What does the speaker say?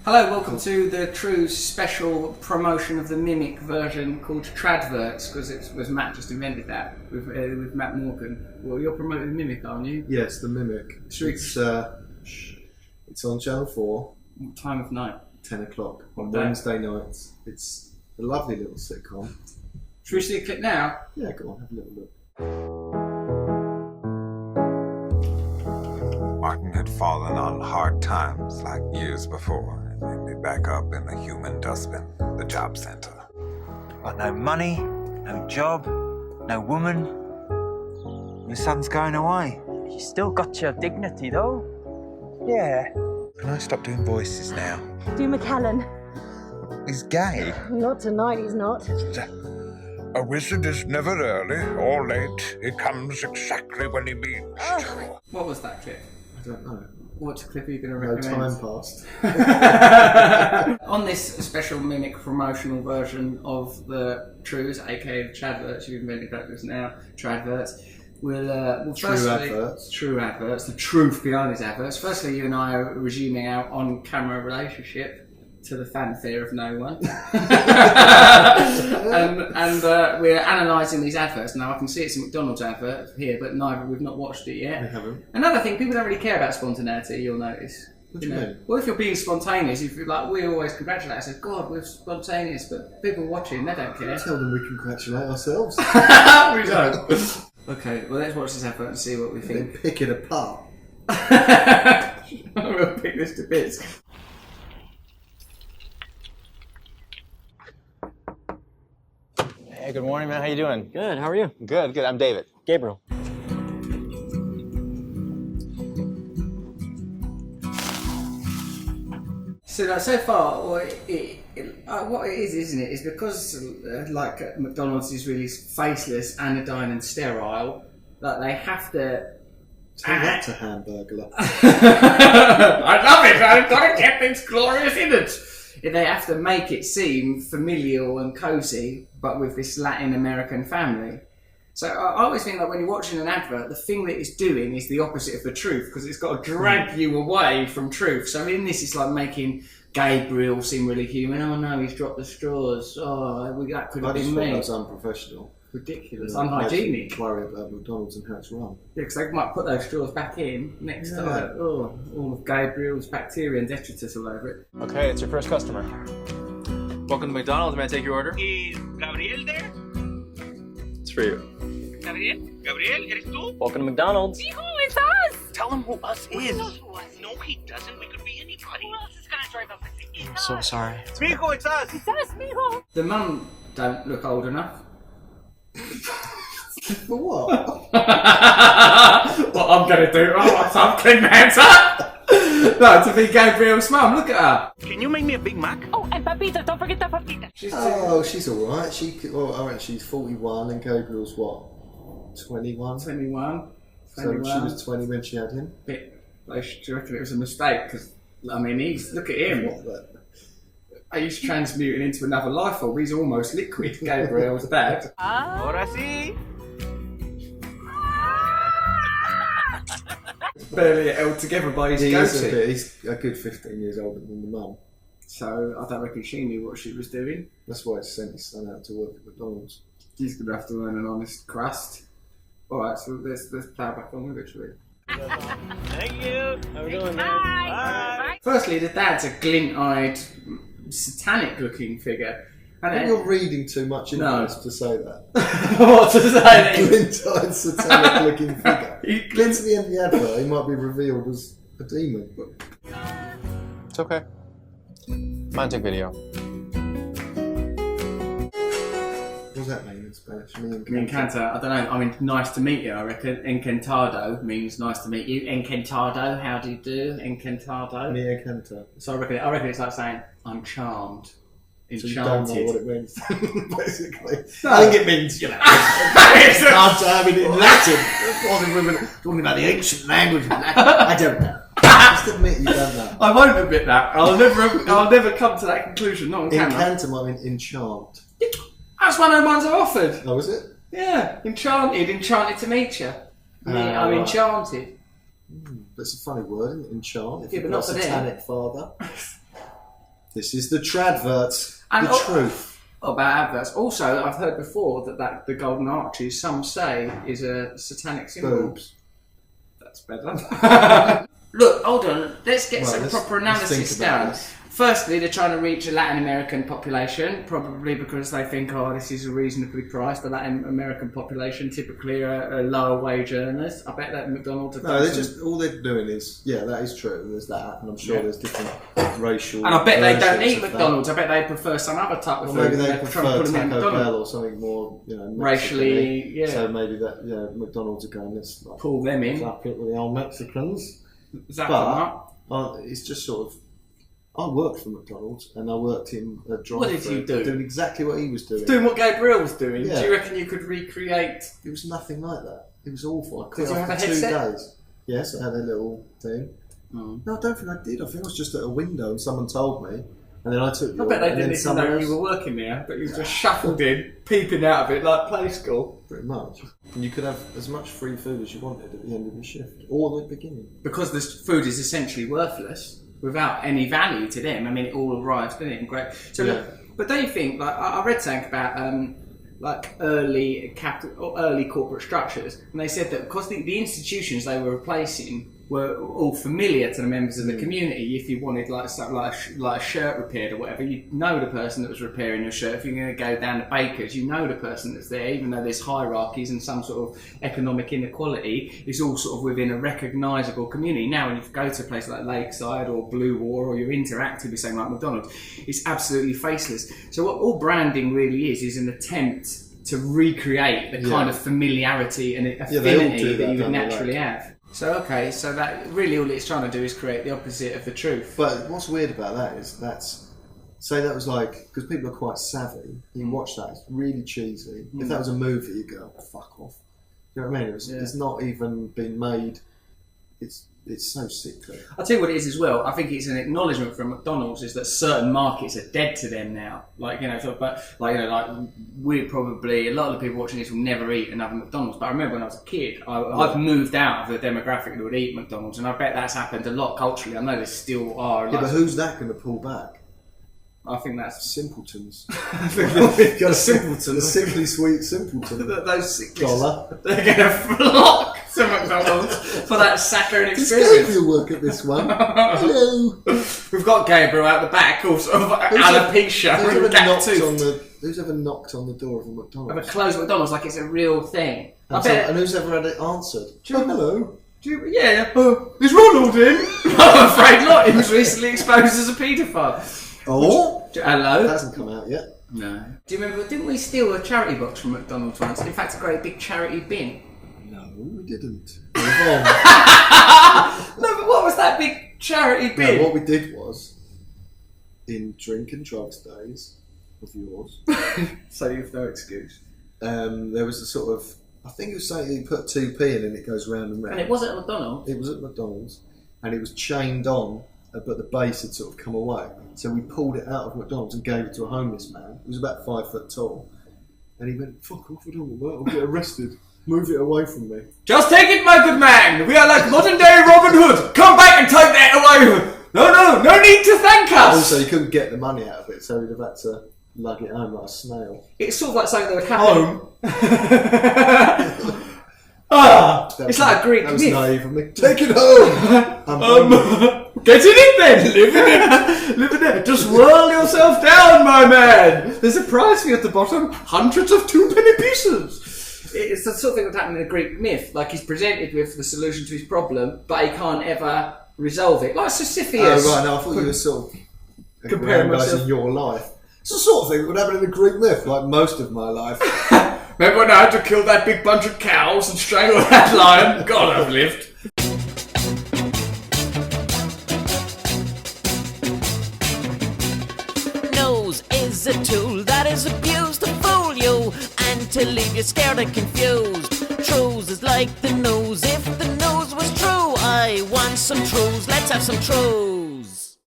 Hello, welcome to the Trews special promotion of the Mimic version called Tradverts, because it was Matt just invented that with Matt Morgan. Well, you're promoting the Mimic, aren't you? Yes, the Mimic. It's on Channel 4. What time of night? 10 o'clock on Wednesday nights. It's a lovely little sitcom. Should we see a clip now? Yeah, go on, have a little look. Martin had fallen on hard times like years before. Ended back up in the human dustbin, the job center. Got no money, no job, no woman. Your son's going away. You still got your dignity, though. Yeah. Can I stop doing voices now? Do McKellen. He's gay. Not tonight, he's not. A wizard is never early or late. He comes exactly when he means to. What was that clip? I don't know. What clip are you going to No recommend? time passed. On this special Mimic promotional version of the Trews, aka the Tradverts, you've invented that just now, Tradverts, we'll True adverts, the truth behind these adverts. Firstly, you and I are resuming our on-camera relationship to the fanfare of no one. and we're analysing these adverts. Now I can see it's a McDonald's advert here, but we've not watched it yet. We haven't. Another thing, people don't really care about spontaneity, you'll notice. What do you mean? Well, if you're being spontaneous, if you're like, we always congratulate ourselves, God, we're spontaneous, but people watching, they don't care. Tell them we congratulate ourselves. We don't. Okay, well, let's watch this advert and see what we They think. pick it apart. We'll pick this to bits. Hey, good morning, man. How you doing? Good, how are you? Good, good. I'm David. Gabriel. So far, what it is, isn't it, is because McDonald's is really faceless, anodyne and sterile, that they have to... Tell that to Hamburglar. I love it! I've got to get things glorious in it! They have to make it seem familial and cosy, but with this Latin American family. So I always think that when you're watching an advert, the thing that it's doing is the opposite of the truth, because it's got to drag you away from truth. So in this, it's like making Gabriel seem really human. Oh no, he's dropped the straws. Oh, that could have been me. That's unprofessional. Ridiculous, unhygienic. Worry about McDonald's and how it's run. Yeah, because they might put those straws back in next time. Oh, all of Gabriel's bacteria and detritus all over it. Okay, it's your first customer. Welcome to McDonald's. May I take your order? Is Gabriel there? It's for you. Gabriel? Gabriel, ¿eres tú? Welcome to McDonald's. Mijo, it's us! Tell him who us is. No, he doesn't. We could be anybody. Who else is gonna drive up with you? I'm so sorry. Mijo, it's us. It's us, mijo! The mum don't look old enough. For what? What I'm going to do? I'm clean my hands up! No, to be Gabriel's mum, look at her. Can you make me a Big Mac? Oh, and papita, don't forget the papita. She's She's alright. I reckon she's 41 and Gabriel's what? 21? 21. So she was 20 when she had him? Do you reckon it was a mistake? Because, I mean, look at him. What that? He's transmuting into another life form. He's almost liquid, Gabriel's dad. Ahora sí. Barely held together by his goatee. He's a good 15 years older than the mum. So I don't reckon she knew what she was doing. That's why he sent his son out to work at McDonald's. He's going to have to earn an honest crust. Alright, so let's plow back on with it, shall we? Thank you. How are we doing, man? Bye. Firstly, the dad's a glint-eyed, satanic-looking figure. I think you're reading too much into No. this to say that. What to say? Glint-eyed, satanic-looking figure. Glint to the end of the advert, he might be revealed as a demon. It's okay. Mine took video. What does that mean in Spanish? Me Encanta, I don't know. I mean, nice to meet you, I reckon. Encantado means nice to meet you. Encantado, how do you do? Encantado. Me encanta. So I reckon it's like saying, I'm charmed. So you don't know Enchanted. what it means, basically. No. I think it means, you know, encanta, I mean, in Latin. Talking about the ancient language of Latin. I don't know. Just admit you don't know. I won't admit that. I'll never come to that conclusion, not on camera. Encanta might mean enchant. That's one of the ones I offered. Oh, is it? Yeah, enchanted to meet you. I'm right. enchanted. That's a funny word, isn't it? Enchant. If Yeah, you've but got not a for them. satanic father. This is the Tradverts. And The truth. about adverts. Also, I've heard before that the golden arches, some say, is a satanic symbol. Boobs. That's better. Look, hold on. Let's get some proper let's analysis think about down. this. Firstly, they're trying to reach a Latin American population, probably because they think, oh, this is a reasonably priced. The Latin American population typically are lower wage earners. I bet that McDonald's have No, done they're some- just all they're doing is that is true. And there's that, and I'm sure there's different racial. And I bet they don't versions eat of that. McDonald's. I bet they prefer some other type of Or food. maybe they They're trying to prefer put them in Taco McDonald's. Bell or something more, Racially, Mexican-y. yeah. So maybe that, McDonald's are going, let's like, Pull them in. clap it with the old Mexicans. Is that But right? it's just sort of. I worked for McDonald's and I worked in a drive-thru. What did you do? Doing exactly what he was doing. Doing what Gabriel was doing. Yeah. Do you reckon you could recreate? It was nothing like that. It was awful. I Did quit you have after a 2 headset? days. Yes, I had a little thing. No, I don't think I did. I think I was just at a window and someone told me, and then I took. I bet they didn't even know you were working there, but you just shuffled in, peeping out of it like play school. Pretty much. And you could have as much free food as you wanted at the end of your shift or the beginning. Because this food is essentially worthless, without any value to them. I mean, it all arrives, doesn't it? And great. So, Yeah. look, but don't you think? Like, I read something about like early capital or early corporate structures, and they said that because the institutions they were replacing were all familiar to the members of the community. If you wanted like something like a shirt repaired or whatever, you know the person that was repairing your shirt. If you're going to go down to Baker's, you know the person that's there. Even though there's hierarchies and some sort of economic inequality, it's all sort of within a recognisable community. Now, when you go to a place like Lakeside or Blue War, or you're interacting with something like McDonald's, it's absolutely faceless. So what all branding really is an attempt to recreate the kind of familiarity and they all affinity do that you would don't they, naturally have. So so that really all it's trying to do is create the opposite of the truth. But what's weird about that is say that was like, because people are quite savvy, you watch that, it's really cheesy. If that was a movie, you go, oh, fuck off. You know what I mean? It's not even been made, it's so sickly. I'll tell you what it is as well. I think it's an acknowledgement from McDonald's is that certain markets are dead to them now. Like, we're probably, a lot of the people watching this will never eat another McDonald's. But I remember when I was a kid, I've moved out of the demographic that would eat McDonald's, and I bet that's happened a lot culturally. I know there still are. Yeah, but who's that going to pull back? I think that's Simpletons. the simpletons. The simply sweet simpleton. Those sick Dollar. They're going to flock to McDonald's for that saccharine Does experience. Gabriel work at this one? Hello. We've got Gabriel out the back, all sort of alopecia. Who's ever knocked on the door of a McDonald's? Of a closed McDonald's like it's a real thing. And who's ever had it answered? Hello. Yeah. Is Ronald in? I'm afraid not. He was recently exposed as a paedophile. Oh? Hello? That hasn't come out yet. No. Do you remember, didn't we steal a charity box from McDonald's once? In fact, a great big charity bin. No, we didn't. No, but what was that big charity bin? No, what we did was, in drink and drugs days of yours, So you've no excuse. there was a sort of, I think it was saying you put 2p in and it goes round and round. And it wasn't at McDonald's? It was at McDonald's, and it was chained on, but the base had sort of come away. So we pulled it out of McDonald's and gave it to a homeless man. He was about 5 foot tall. And he went, fuck off, I don't want that, I'll get arrested. Move it away from me. Just take it, my good man. We are like modern day Robin Hood. Come back and take that away. No need to thank us. Also, you couldn't get the money out of it, so we'd have had to lug it home like a snail. It's sort of like something that would happen. It's like a Greek That was myth. naive of me. Take it home! Get in it then! Live in it! Just whirl yourself down, my man! There's a prize for you at the bottom. Hundreds of 2-penny pieces! It's the sort of thing that happened in a Greek myth. Like he's presented with the solution to his problem, but he can't ever resolve it. Like Sisyphus. Oh, right, no, I thought you were sort of Comparing myself- in your life. It's the sort of thing that would happen in a Greek myth, like most of my life. Remember when I had to kill that big bunch of cows and strangle that lion? God, I've lived. Nose is a tool that is abused to fool you and to leave you scared and confused. Trews is like the nose. If the nose was true, I want some trews. Let's have some trews.